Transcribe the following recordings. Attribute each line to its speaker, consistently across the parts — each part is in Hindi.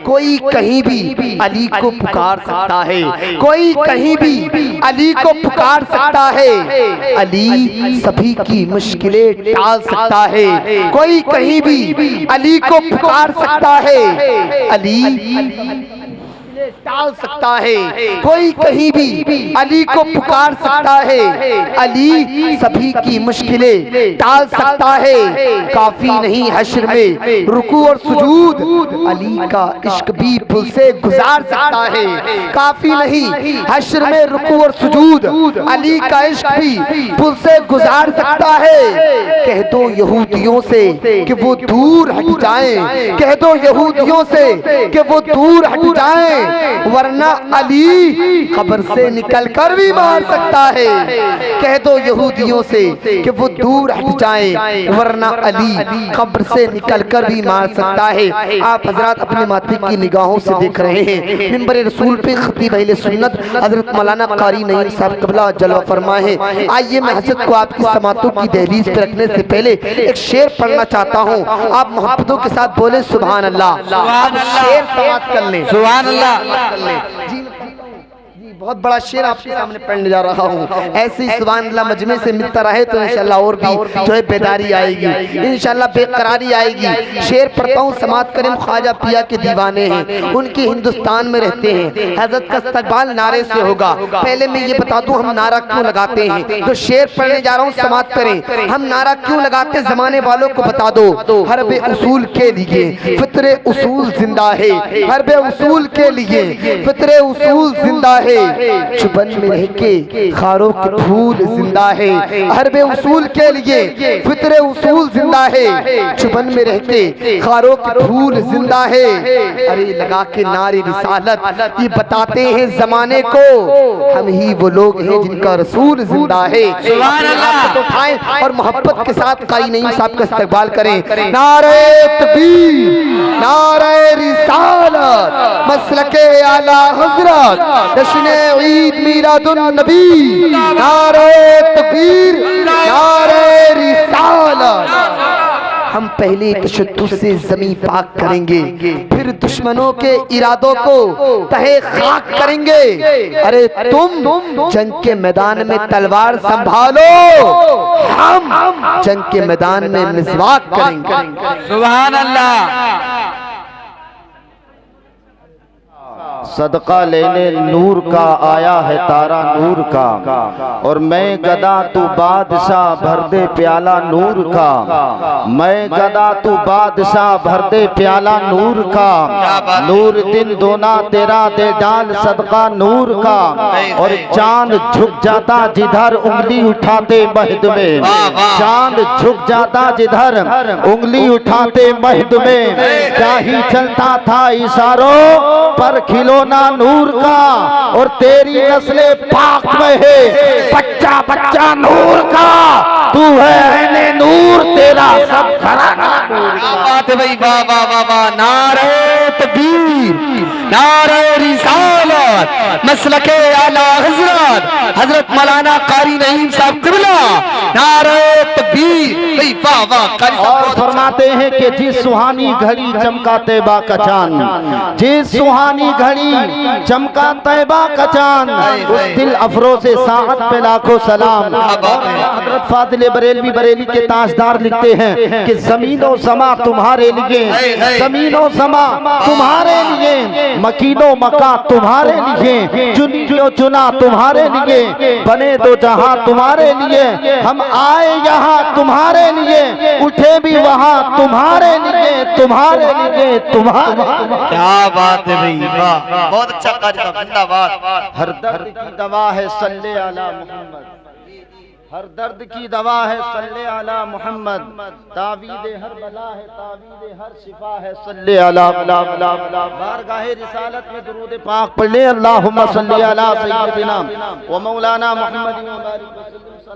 Speaker 1: कोई कहीं भी अली को पुकार सकता है, कोई कहीं भी अली को पुकार सकता है। अली सभी की मुश्किलें टाल सकता है, कोई कहीं भी अली को पुकार सकता है। अली टाल सकता है, कोई कहीं भी अली को पुकार सकता है। अली सभी की मुश्किलें टाल सकता है। काफी नहीं हश्र में रुकू और सुजूद, अली का इश्क भी पुल से गुजार सकता है। काफी नहीं हश्र में रुकू और सुजूद, अली का इश्क भी पुल से गुजार सकता है। कह दो यहूदियों से कि वो दूर हट जाएं, कह दो यहूदियों से कि वो दूर हट जाएं, वरना अली कब्र से निकल कर भी मार सकता है। कह दो यहूदियों से कि वो दूर हट जाएं, वरना अली कब्र से निकल कर भी मार सकता है। आप हजरात अपने माथे की निगाहों से देख रहे हैं, मिंबर रसूल पे खतीब अहले सुन्नत हजरत मौलाना कारी नईम साहब क़िबला जलवा फरमाए हैं। आइए मैं हजरत को आपकी समातों की दहलीज पे रखने से पहले एक शेर पढ़ना चाहता हूँ। आप मोहब्बतों के साथ बोले सुभान अल्लाह। अब शेर समात कर लें, सुभान अल्लाह। जी बहुत बड़ा शेर आपके सामने पढ़ने जा रहा हूँ। ऐसे ही सुभान अल्लाह मजमे से मिलता रहे तो इंशाल्लाह और भी जो है बेदारी आएगी, इंशाल्लाह बेकरारी आएगी। शेर पढ़ता हूँ, समात करीम ख्वाजा पिया के दीवाने हैं, उनके हिंदुस्तान में रहते हैं। हजरत का इस्तकबाल नारे से होगा। पहले मैं ये बता दूं हम नारा क्यों लगाते हैं। जो शेर पढ़ने जा रहा हूँ समात करें, हम नारा क्यों लगाते जमाने वालों को बता दो। हरबे उसूल के लिए फित्रे उसूल जिंदा है, हरबे उसूल के लिए फित्रे उसूल जिंदा है। चुबन में रह के खारों के फूल जिंदा है, हरबे उसूल के लिए फित्रे उसूल जिंदा है। चुबन में रह के खारों के फूल जिंदा है। अरे लगा के नारे रिसालत ये बताते हैं जमाने को, हम ही वो लोग हैं जिनका रसूल जिंदा है। सुभान अल्लाह। तो उठाएं और मोहब्बत के साथ कारी नईम साहब का इस्तकबाल करें। नारे तकबीर, नारे रिसालत, मसलके आला हजरत, जश्न ईद मीरादुन नबी, नारे तकबीर, नारे रिसालत। हम पहले तशद्दुद से ज़मीं पाक करेंगे, फिर दुश्मनों के इरादों को तहे खाक करेंगे। अरे तुम जंग के मैदान में तलवार संभालो, हम जंग के मैदान में मिज़वाक करेंगे।
Speaker 2: सुभान अल्लाह।
Speaker 3: सदका लेने नूर का आया है तारा नूर का, और मैं गदा तू बादशाह भर दे प्याला नूर का, मैं गदा तू बादशाह भर दे प्याला नूर का। नूर दिन दोना तेरा दे डाल सदका नूर का, और चांद झुक जाता जिधर उंगली उठाते महद में, चांद झुक जाता जिधर उंगली उठाते महद में। क्या ही चलता था इशारों पर खिलौना नूर का, और तेरी नस्ले पाक में है बच्चा बच्चा नूर का। तू है नूर तेरा सब घराना नूर का।
Speaker 2: बात है भाई, वाह वाह वाह वाह। नारे तकबीर, नारे रिसालत, मसलके आला हजरत हजरत मौलाना कारी नईम साहब क़िबला, नारे तकबीर भाई, वाह वाह।
Speaker 3: और फरमाते हैं कि जिस सुहानी घड़ी चमका तैबा का चांद, जिस सुहानी घड़ी चमका तैबा का चांद, उस दिल अफरोज़े साअत पे लाखों सलाम। हजरत फातिल बरेलवी बरेली के ताजदार लिखते हैं कि ज़मीनो समा तुम्हारे लिए, ज़मीनो समा तुम्हारे लिए, मकीनो मका तुम्हारे लिए, चुनी जो चुना तुम्हारे लिए, बने दो जहां तुम्हारे लिए, हम आए यहाँ तुम्हारे लिए, उठे भी वहाँ तुम्हारे लिए, तुम्हारे लिए, तुम्हारे।
Speaker 2: क्या बात है भाई, वाह, बहुत अच्छा कार्य, जिंदाबाद।
Speaker 3: हर दर्द की दवा है सल्ले अला मोहम्मद, हर दर्द की दवा है सल्ले अला मोहम्मद, तावीज़े हर बला है तावीज़े हर शिफा है सल्ले अला बारगाहे रिसालत में दुरूद पाक पढ़ ले। अल्लाहुम्मा सल्ली अला सय्यिदिना व मौलाना मुहम्मद व बारिक वसल्लम।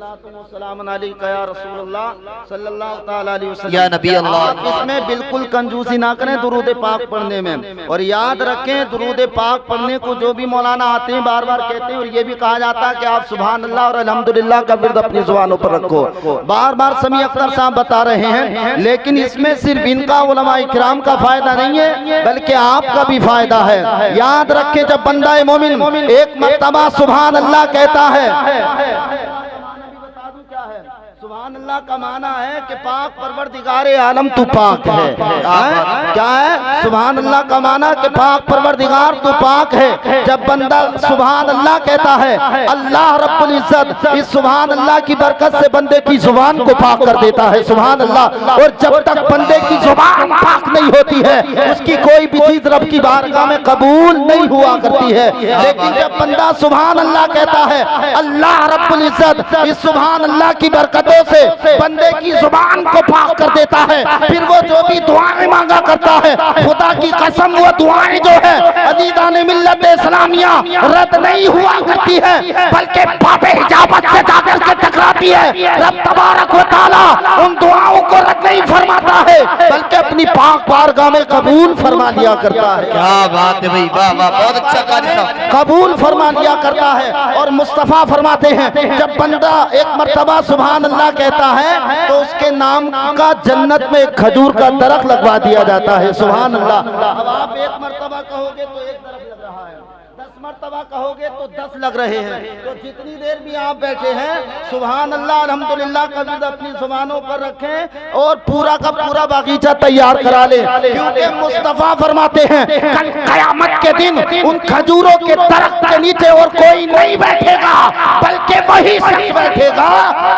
Speaker 2: या नबी अल्लाह।
Speaker 3: इसमें बिल्कुल कंजूसी ना करें दुरूद पाक पढ़ने में, और याद रखें दुरूद पाक पढ़ने को जो भी मौलाना आते हैं बार बार कहते हैं, और ये भी कहा जाता है कि आप सुभान अल्लाह और अल्हम्दुलिल्लाह का विर्द अपनी जुबानों पर रखो। बार बार समी अख्तर साहब बता रहे हैं, लेकिन इसमें सिर्फ इनका उलमा इकराम का फायदा नहीं है बल्कि आपका भी फायदा है। याद रखें जब बंदा मोमिन एक मर्तबा सुभान अल्लाह कहता है, सुभान अल्लाह का माना है कि पाक परवरदिगारे आलम तू पाक है। क्या है? सुभान अल्लाह का माना कि पाक परवरदिगार तू पाक है। जब बंदा सुभान अल्लाह कहता है, अल्लाह रब्बुल इज्जत इस सुभान अल्लाह की बरकत से बंदे की जुबान को पाक कर देता है। सुभान अल्लाह। और जब तक बंदे की जुबान पाक नहीं होती है उसकी कोई भी चीज रब की बारगाह में कबूल नहीं हुआ करती है। लेकिन जब बंदा सुभान अल्लाह कहता है, अल्लाह रब्बुल इज्जत इस सुभान अल्लाह की बरकतों से बंदे की जुबान को पाक कर देता है, फिर वो जो भी दुआएं मांगा करता है, खुदा की कसम वो दुआएं जो है अजीज़ान मिल्लत इस्लामिया रद्द नहीं हुआ करती है, बल्कि बाबे हिजाबत से जाकर के टकराती है। रब तबारक व तआला उन दुआओं को रद्द नहीं फरमाता है बल्कि अपनी पाक बारगाह में कबूल फरमा लिया करता है।
Speaker 2: क्या बात है भाई, वाह वाह, बहुत अच्छा कारी साहब।
Speaker 3: कबूल फरमा लिया करता है। और मुस्तफ़ा फरमाते हैं जब बंदा एक मर्तबा सुभान अल्लाह कहता है तो उसके नाम का जन्नत में एक खजूर का दरख्त लगवा दिया जाता है। सुभान अल्लाह। अब आप एक मर्तबा कहोगे तो एक दरख्त लग रहा है, 10 मर्तबा कहोगे तो 10 लग रहे हैं। तो जितनी देर भी आप बैठे हैं सुभान अल्लाह अल्हम्दुलिल्लाह का विर्द अपनी जुबानों पर रखें और पूरा का पूरा बागीचा तैयार करा ले, क्योंकि मुस्तफ़ा फरमाते हैं कल कयामत के दिन उन खजूरों के दरख्त के नीचे और कोई नहीं बैठेगा बल्कि वही शख्स बैठेगा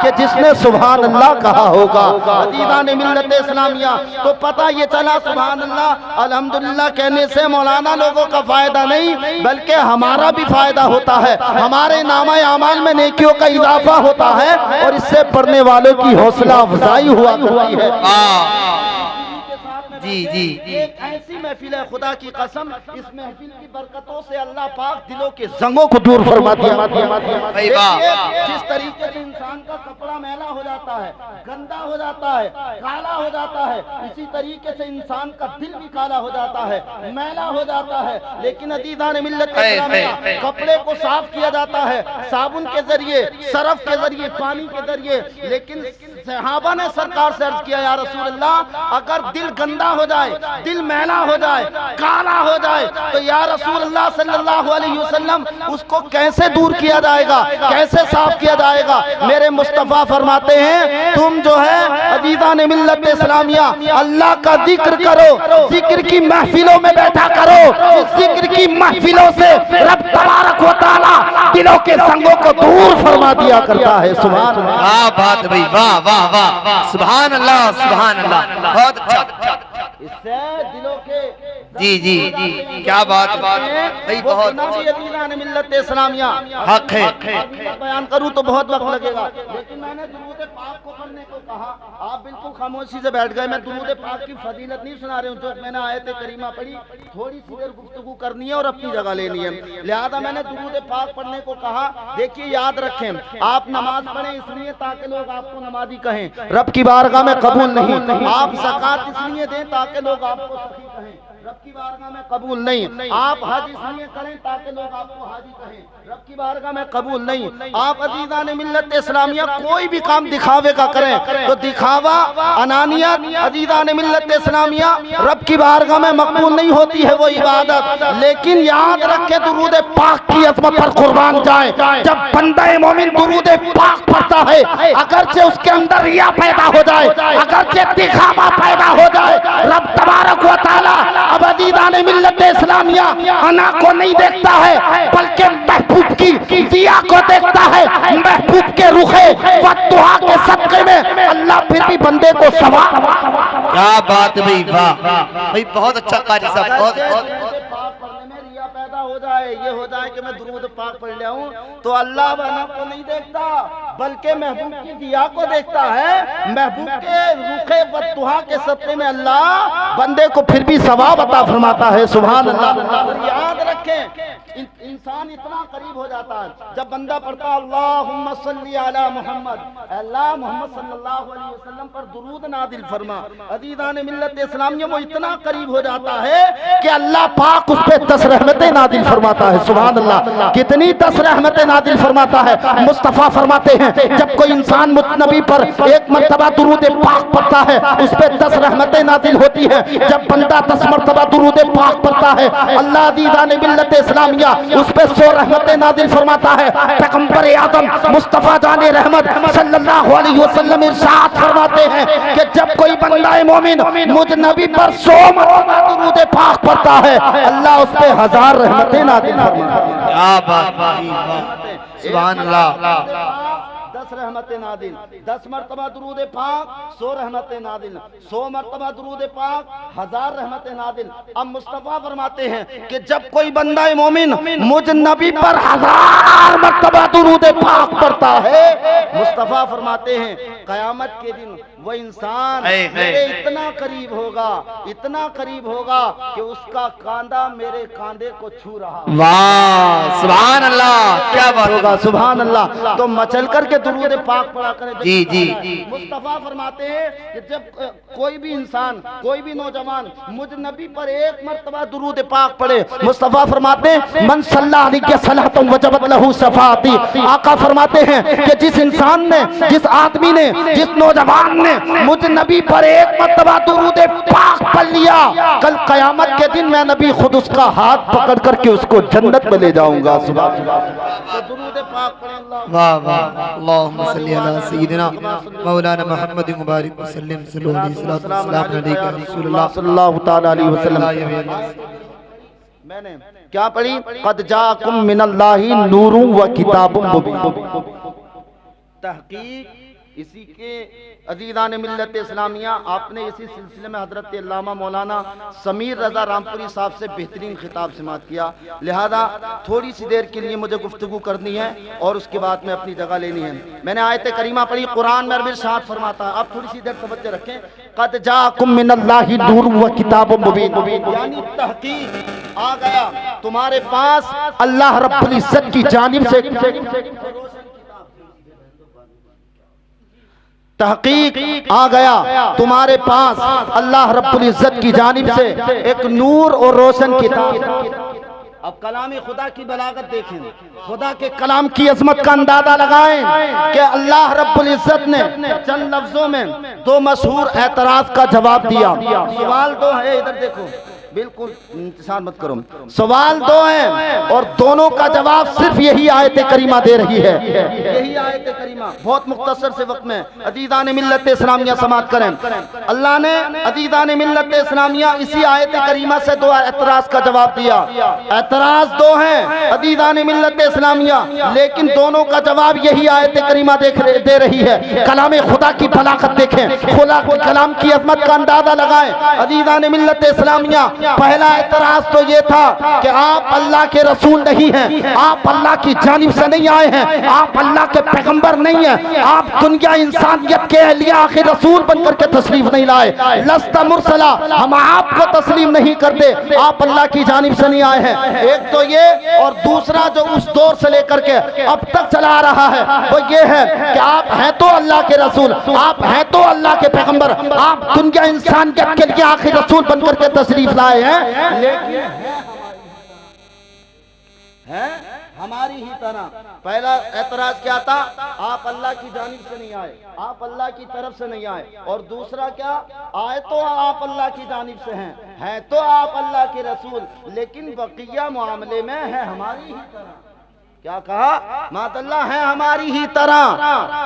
Speaker 3: कि जिसने सुभान अल्लाह कहा होगा। अजीज़ान मिल्लत इस्लामिया, तो पता ये चला सुभान अल्लाह अल्हम्दुलिल्लाह कहने से मौलाना लोगों का फायदा नहीं बल्कि हमारा भी फायदा होता है, हमारे नामा अमाल में नेकियों का इजाफा होता है और इससे पढ़ने वालों की हौसला अफजाई हुआ करती है।
Speaker 2: जी जी
Speaker 3: एक ऐसी महफिल है खुदा की कसम, इस महफिल की बरकतों से अल्लाह पाक दिलों के जंगों को दूर फरमा दिया। जिस तरीके से इंसान का कपड़ा मैला हो जाता है, गंदा हो जाता है, काला हो जाता है, इसी तरीके से इंसान का दिल भी काला हो जाता है, मैला हो जाता है। लेकिन अजीज़ान मिल्लत इस्लामिया कपड़े को साफ किया जाता है साबुन के जरिए, सरफ के जरिए, पानी के जरिए। लेकिन सहाबा ने सरकार से अर्ज किया, या रसूल अल्लाह अगर दिल गंदा हो जाए, दिल मैला हो जाए, काला हो जाए तो या रसूल अल्लाह सल्लल्लाहु अलैहि वसल्लम उसको कैसे दूर किया जाएगा, कैसे साफ किया जाएगा? मेरे मुस्तफ़ा फरमाते हैं तुम जो है अजीज़ान मिल्लत इस्लामिया अल्लाह का जिक्र करो, जिक्र की महफिलों में बैठा करो। इस जिक्र की महफिलों से रब तबारक व तआला दिलों के संगों को दूर फरमा दिया करता है। सुभान अल्लाह।
Speaker 2: वाह बात भाई, वाह वाह वाह, सुभान अल्लाह सुभान अल्लाह, बहुत अच्छा।
Speaker 3: इससे दिलों के
Speaker 2: जी जी जी, क्या बात भाई, बहुत
Speaker 3: मिल्लत इस्लामिया
Speaker 2: हक है।
Speaker 3: बयान करूं तो बहुत वक्त लगेगा, लेकिन मैंने दुरूद पाक को पढ़ने को कहा, आप बिल्कुल खामोशी से बैठ गए। मैं दुरूद पाक की फजीलत नहीं सुना रहा हूँ, जो मैंने आयत करीमा पढ़ी थोड़ी सी देर गुफ्तगू करनी है और अपनी जगह लेनी है, लिहाजा मैंने दुरूद पाक पढ़ने को कहा। देखिए याद रखें, आप नमाज पढ़ें इसलिए ताकि लोग आपको नमाजी कहें, रब की बारगाह में कबूल नहीं। आप ज़कात इसलिए दें ताकि लोग आपको सखी कहें, रब की बारगाह में कबूल नहीं। आप हज इसलिए करें ताकि लोग आपको हाजी कहें, रब की बारगाह में कबूल नहीं। आप अजीज़ान मिल्लत इस्लामिया कोई भी काम दिखावे का करें तो दिखावा, अनानियत, अजीज़ान मिल्लत इस्लामिया रब की बारगाह में मकबूल नहीं होती है वो इबादत। लेकिन याद रखें दुरूद पाक की अज़मत पर कुर्बान जाए, जब बंदा मोमिन दुरूद पाक पढ़ता है अगरचे उसके अंदर रिया पैदा हो जाए, अगरचे दिखावा पैदा हो जाए, रब तबारक व तआला अब अजीज़ान मिल्लत इस्लामिया अना को नहीं देखता है बल्कि महबूब की दिया को देखता है। महबूब के रुखे व दुआ के सदक़े में अल्लाह फिर भी बंदे को सवाब।
Speaker 2: क्या बात भाई, वाह भाई, बहुत अच्छा कारी साहब, बहुत पैदा
Speaker 3: हो जाए, ये हो जाए कि मैं दुरूद पाक पढ़ लिया हूँ तो अल्लाह बना को नहीं देखता बल्कि महबूब की दिया को देखता है। महबूब के रुखे बददुआ के सदक़े में अल्लाह बंदे को फिर भी सवाब अता फरमाता है। सुभान अल्लाह। याद रख देखें इंसान इतना करीब हो जाता है जब बंदा पढ़ता है अल्लाहुम्मा सल्ली अला मोहम्मद, अल्लाह मोहम्मद सल्लल्लाहु अलैहि वसल्लम पर दुरूद नादिल फरमा। अजीज़ान मिल्लत इस्लामिया वो इतना करीब हो जाता है कि अल्लाह पाक उस पे 10 रहमतें नादिल फरमाता है। सुभान अल्लाह, कितनी 10 रहमतें नादिल फरमाता है। मुस्तफ़ा फरमाते हैं जब कोई इंसान मुझ नबी पर एक मर्तबा दुरूद पाक पढ़ता है उस पे 10 रहमतें नादिल होती है। जब बंदा 10 मर्तबा दुरूद पाक पढ़ता है अल्लाह अज़ीज़ान मिल्लत इस्लामिया उस पे 100 रहमतें नादिल फरमाता है। पैगंबर आदम मुस्तफ़ा जाने रहमत सल्लल्लाहु अलैहि वसल्लम इरशाद फरमाते हैं कि जब कोई बंदा मोमिन मुझ नबी पर 100 मर्तबा दुरूद पाक पढ़ता है अल्लाह उस पे 1000 रहमतें नादिल फरमाता है।
Speaker 2: क्या बात, सुभान अल्लाह।
Speaker 3: 10 रहमतें नादिल, 10 मर्तबा दुरूद पाक 100 रहमतें नादिल, 100 मर्तबा दुरूद पाक 1000 रहमतें नादिल। अब मुस्तफ़ा फरमाते हैं कि जब कोई बंदा मोमिन मुझ नबी पर 1000 मर्तबा दुरूद पाक पढ़ता है मुस्तफ़ा फरमाते हैं क़यामत के दिन वो इंसान मेरे इतना करीब होगा, इतना करीब होगा कि उसका कांधा मेरे कांधे को छू रहा।
Speaker 2: वाह, सुभान अल्लाह, क्या बात
Speaker 3: होगा, सुभान अल्लाह। तो मचल करके दुरूद पाक पढ़ा करें।
Speaker 2: जी जी।
Speaker 3: मुस्तफ़ा फरमाते हैं कि जब कोई भी इंसान, कोई भी नौजवान मुझ नबी पर एक मर्तबा दुरूद पाक पढ़े, मुस्तफ़ा फरमाते हैं मन सल्ला अलैहि सलातुन वजबत लहू शफाअती। आका फरमाते हैं कि जिस इंसान ने, जिस आदमी ने, जिस नौजवान ने मुझ नबी पर एक मर्तबा दुरूद पाक पढ़ लिया कल क़यामत के दिन मैं नबी खुद उसका हाथ पकड़ करके उसको जन्नत में ले जाऊंगा। सुभान अल्लाह। दुरूद पाक पढ़ें।
Speaker 2: वाह वाह, अल्लाहुम्मा सल्ली अला सय्यिदिना मौलाना मुहम्मद मुबारक वसल्लम
Speaker 3: सल्लल्लाहु तआला अलैहि वसल्लम। मैंने क्या पढ़ी? क़द जाअकुम मिनल्लाहि नूरुन व किताबुम मुबीन। तहकीक इसी के अजीज़ान मिल्लत इस्लामिया आपने इसी सिलसिले में हजरत अल्लामा मौलाना समीर रज़ा रामपुरी साहब से बेहतरीन खिताब समाअत किया। लिहाजा थोड़ी सी देर के लिए मुझे गुफ्तगू करनी है और उसके बाद में अपनी जगह लेनी है। मैंने आयत करीमा पढ़ी, कुरान में इरशाद फरमाता है, आप थोड़ी सी देर तवज्जो रखें, क़द जाअकुम मिनल्लाहि नूरुन व किताबुम मुबीन, यानी तहकीक आ गया तुम्हारे पास अल्लाह रब्बुल इज्जत की जानिब से तहकीक आ गया तुम्हारे पास अल्लाह रब्बुल इज्जत की जानिब से एक नूर और रोशन किताब। अब कलाम खुदा की बलागत देखें, खुदा के कलाम की अजमत का अंदाजा लगाएं कि अल्लाह रब्बुल इज्जत ने चंद लफ्जों में 2 मशहूर एतराज का जवाब दिया। सवाल 2 है, इधर देखो, बिल्कुल इंतजार मत करो। सवाल 2 हैं और दोनों का जवाब सिर्फ यही आयत करीमा दे रही है। यही आयत करीमा बहुत मुख्तसर से वक्त में अजीज़ान मिल्लत इस्लामिया समाअत करें। अल्लाह ने अजीज़ान मिल्लत इस्लामिया इसी आयत करीमा से 2 एतराज का जवाब दिया। एतराज 2 हैं अजीज़ान मिल्लत इस्लामिया, लेकिन दोनों का जवाब यही आयत करीमा दे रही है। कलाम खुदा की बलागत देखें, खुदा के कलाम की अजमत का अंदाजा लगाएं। अजीज़ान मिल्लत इस्लामिया, पहला एतराज तो ये था कि आप अल्लाह के रसूल नहीं हैं, आप अल्लाह की जानिब से नहीं आए हैं, आप अल्लाह के पैगंबर नहीं हैं, आप दुनिया इंसानियत के अहलिया आखिर रसूल बनकर के तशरीफ नहीं लाए। लस्ता मुरसला, हम आपको तस्लीम नहीं करते, आप अल्लाह की जानिब से नहीं आए हैं। एक तो ये, और दूसरा जो उस दौर से लेकर के अब तक चला रहा है वो ये है कि आप हैं तो अल्लाह के रसूल, आप हैं तो अल्लाह के पैगंबर, आप दुनिया इंसानियत के लिए आखिर रसूल बनकर के तशरीफ लाए हैं, लेकिन है हमारी ही तरह। पहला एतराज क्या था? आप अल्लाह की जानिब से नहीं आए, आप अल्लाह की तरफ से नहीं आए। और दूसरा क्या? आए तो आप अल्लाह की जानिब से हैं तो आप अल्लाह के रसूल, लेकिन बकिया मामले में है हमारी ही तरह। क्या कहा? मातल्ला है हमारी ही तरह।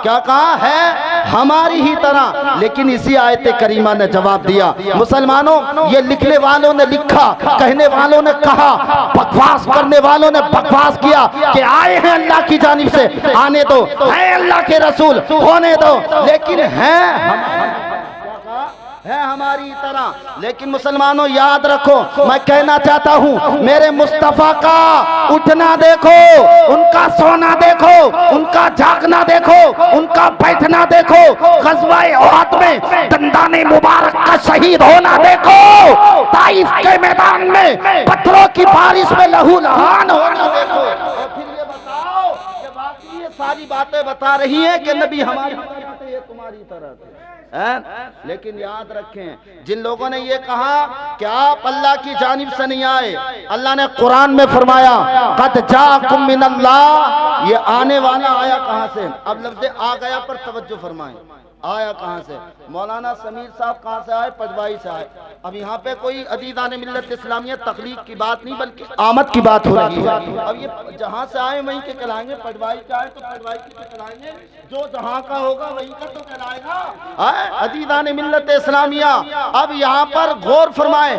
Speaker 3: क्या कहा? है हमारी ही तरह। लेकिन इसी आयत करीमा ने जवाब दिया। मुसलमानों, ये लिखने वालों ने लिखा, कहने वालों ने कहा, बकवास करने वालों ने बकवास किया कि आए हैं अल्लाह की जानिब से, आने दो, है अल्लाह के रसूल, होने दो, लेकिन है है हमारी तरह। लेकिन मुसलमानों याद रखो, मैं कहना चाहता हूँ, मेरे मुस्तफा का उठना देखो, उनका सोना देखो, उनका जागना देखो, उनका बैठना देखो, ग़ज़वा-ए उहद में दंदाने मुबारक का शहीद होना देखो, ताइफ के मैदान में पत्थरों की बारिश में लहू लहान होना देखो। और फिर ये बताओ कि बाकी ये सारी बातें बता रही हैं कि नबी हमारी तरह थे, ये तुम्हारी तरह थे। लेकिन याद रखें, जिन लोगों ने ये कहा कि आप अल्लाह की जानिब से नहीं आए, अल्लाह ने कुरान में फरमाया क़द जाकुम मिनल्लाह, ये आने वाला आया कहां से? अब लफ्ज़ आ गया पर तवज्जो फरमाएं, आया कहां से? मौलाना समीर साहब कहां से आए? पटवाई से आए। अब यहाँ पे कोई अदीदान मिल्लत इस्लामिया तकलीफ की बात नहीं बल्कि आमद की बात हो रही है। अब ये जहाँ से आए वहीं के कहलाएंगे, पटवाई के आए तो पटवाई के कहलाएंगे, जो जहाँ का होगा वहीं का तो कहलाएगा अदीदान मिल्लत इस्लामिया। अब यहाँ पर गौर फरमाए,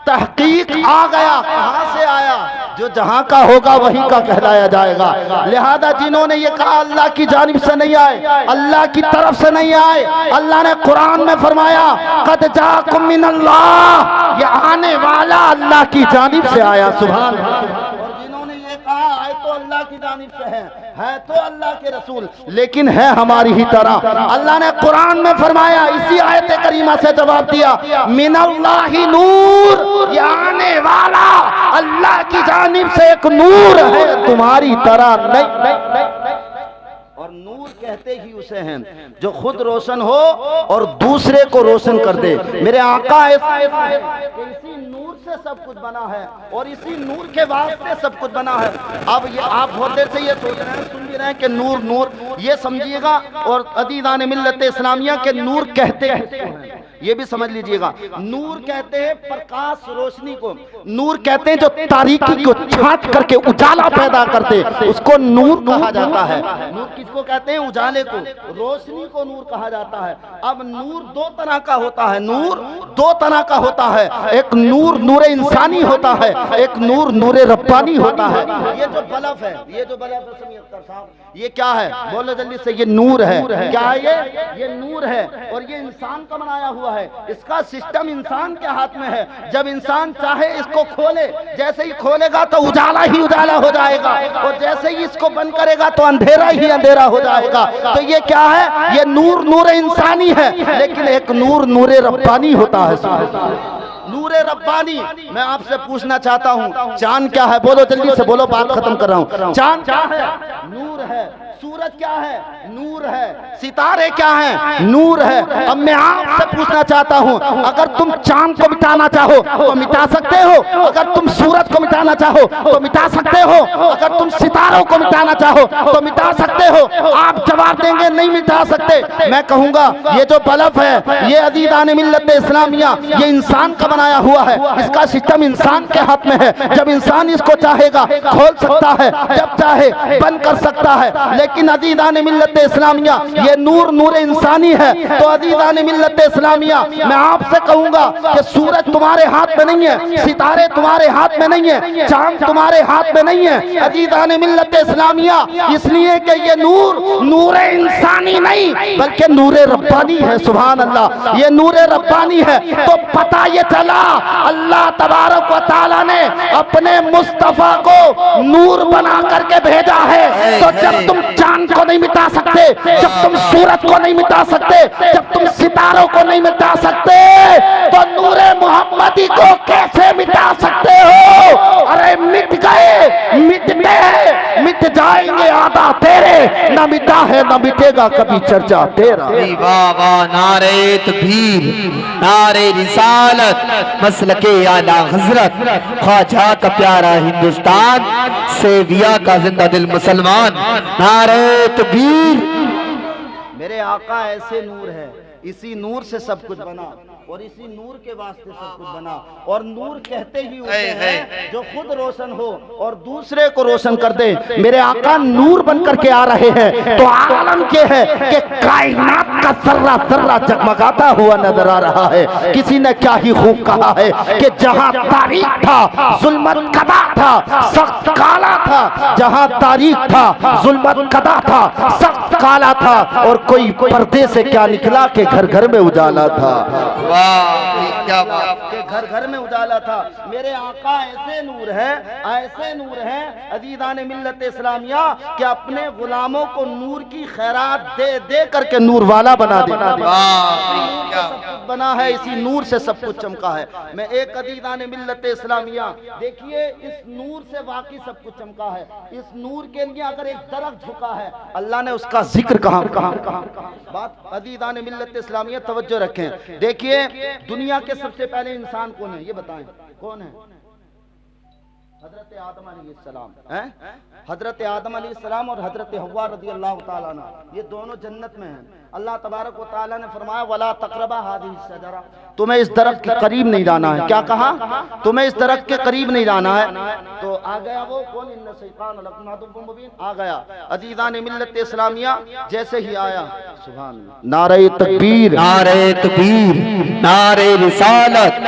Speaker 3: तहकीक आ गया, कहां से आया? जो जहां का होगा वहीं का कहलाया जाएगा। लिहाजा जिन्होंने ये कहा अल्लाह की जानिब से नहीं आए, अल्लाह की तरफ से नहीं आए, अल्लाह ने कुरान में फरमाया क़द जाकुम मिनल्लाह, ये आने वाला अल्लाह की जानिब से आया। सुभान अल्लाह। और जिन्होंने ये कहा आए तो अल्लाह की जानिब से है तो अल्लाह के रसूल, लेकिन है हमारी ही तरह। अल्लाह ने कुरान में फरमाया, इसी आयत करीमा से जवाब दिया, मिनल्लाहि नूर, ये आने वाला अल्लाह की जानिब से एक नूर है, तुम्हारी तरह नहीं। और नूर कहते ही उसे हैं जो खुद रोशन हो और दूसरे को रोशन कर दे। मेरे आका इसी नूर से सब कुछ बना है और इसी नूर के वास्ते सब कुछ बना है। अब ये आप बहुत देर से ये सोच रहे हैं, सुन भी रहे हैं कि नूर नूर, ये समझिएगा। और अदीदान मिल्लत इस्लामिया के नूर कहते हैं, ये भी समझ लीजिएगा। नूर कहते हैं प्रकाश रोशनी को, नूर कहते हैं जो तारीकी को छांट करके उजाला पैदा करते, उसको नूर कहा जाता है। नूर किसको कहते हैं? उजाले को, रोशनी को नूर कहा जाता है। अब नूर दो तरह का होता है, नूर दो तरह का होता है, एक नूर नूर इंसानी होता है, एक नूर नूर रब्बानी होता है। ये जो बल्ब है, ये जो बल्ब है समीर अख्तर साहब, ये क्या है? बोलो जल्दी से। ये नूर है। क्या है ये नूर है और ये इंसान का बनाया हुआ है। इसका सिस्टम इंसान के हाथ में है। जब इंसान चाहे इसको खोले, जैसे ही खोलेगा तो उजाला ही उजाला हो जाएगा और जैसे ही इसको बंद करेगा तो अंधेरा ही अंधेरा हो जाएगा। तो ये क्या है? ये नूर नूर इंसानी है, लेकिन एक नूर नूर रब्बानी होता है। नूरे रब्बानी। मैं आपसे पूछना चाहता हूँ, चांद क्या है? बोलो जल्दी से, बोलो, बात खत्म कर रहा हूँ। चांद क्या है? नूर है। सूरज क्या है? नूर है। सितारे क्या हैं? नूर है। अब मैं आपसे पूछना चाहता हूँ, अगर तुम चांद को मिटाना चाहो तो मिटा सकते हो, अगर तुम सूरज को मिटाना चाहो तो मिटा सकते हो, अगर तुम सितारों को मिटाना चाहो तो मिटा सकते हो। आप जवाब देंगे नहीं मिटा सकते। मैं कहूँगा ये जो बल्ब है, ये अदीदान मिल्लत इस्लामिया, ये इंसान का बनाया हुआ है। इसका सिस्टम इंसान के हाथ में है। जब इंसान इसको चाहेगा खोल सकता है, जब चाहे बंद कर सकता है। लेकिन अदीदान मिल्लत इस्लामिया ये नूर नूर इंसानी है। तो अदीदान मिल्लत इस्लामिया, मैं आपसे कहूंगा कि सूरज तुम्हारे हाथ में नहीं है, सितारे तुम्हारे हाथ में नहीं है, चांद तुम्हारे हाथ में नहीं है। अदीदान मिल्लत इस्लामिया इसलिए कि ये नूर नूर इंसानी नहीं बल्कि नूर रब्बानी है। सुभान अल्लाह, ये नूर रब्बानी है। तो पता ये चला अल्लाह तबारक व तआला ने अपने मुस्तफा को नूर बना करके भेजा है। तो जब तुम चांद को नहीं मिटा सकते, जब तुम सूरज को नहीं मिटा सकते, जब तुम सितारों को नहीं मिटा सकते, तो नूरे मोहम्मदी को कैसे मिटा सकते हो? अरे मिट गए, मिटते हैं, मिट जाएंगे आधा तेरे, न मिटा है न मिटेगा कभी चर्चा तेरा।
Speaker 2: वाह वाह, नारे तकबीर, नारे रिसालत, मसलके आला हजरत, ख्वाजा का प्यारा हिंदुस्तान, सेविया का जिंदा दिल मुसलमान, नारे तकबीर।
Speaker 3: मेरे आका ऐसे नूर है, इसी नूर से सब कुछ बना। और इसी नूर के वास्ते सब कुछ बना। और नूर कहते ही उसे हैं जो खुद रोशन हो और दूसरे को रोशन कर दे। मेरे आका नूर बन करके आ रहे हैं तो आलम के है कि कायनात का जर्रा जर्रा जगमगाता हुआ नजर आ रहा है। किसी ने क्या ही खूब कहा है कि जहां तारीख था जुल्मत कदा था, सख्त काला था। जहां तारीख था जुल्मत कदा था, सख्त काला था। और कोई पर्दे से क्या निकला कि घर घर में उजाला था।
Speaker 2: वाह क्या बात,
Speaker 3: के घर घर में उजाला था। मेरे आका ऐसे नूर है अजीज़ान मिल्लत इस्लामिया कि अपने गुलामों को नूर की खैरात दे दे करके नूर वाला बना देता है। बना है, इसी नूर से सब कुछ चमका है। मैं एक अजीज़ान मिल्लत इस्लामिया देखिए, इस नूर से वाकई सब कुछ चमका है। इस नूर के लिए अगर एक दरख्त झुका है, अल्लाह ने उसका जिक्र कहाँ बात। अजीज़ान मिल्लत इस्लामिया तवज्जो रखें। देखिए दुनिया के सबसे पहले इंसान कौन है, ये बताएं कौन है? हजरत आदम अलैहिस्सलाम हैं। हजरत आदम अलैहिस्सलाम और हजरत हव्वा रज़ियल्लाहु ताला अन्हा, ये दोनों जन्नत में हैं। अल्लाह तबारक व तआला ने फरमाया वला तक़रबा हाज़िही शजरा, तुम्हें इस दरख्त के करीब नहीं जाना है। क्या कहा? तुम्हें इस दरख्त के करीब नहीं जाना है। तो आ गया वो कौन? इन्ना शैतान लकुम अदुव्वुम मुबीन आ गया। अजीज़ान मिल्लत इस्लामिया जैसे ही आया, सुभान अल्लाह, नारे तकबीर,
Speaker 2: नारे तकबीर, नारे रिसालत।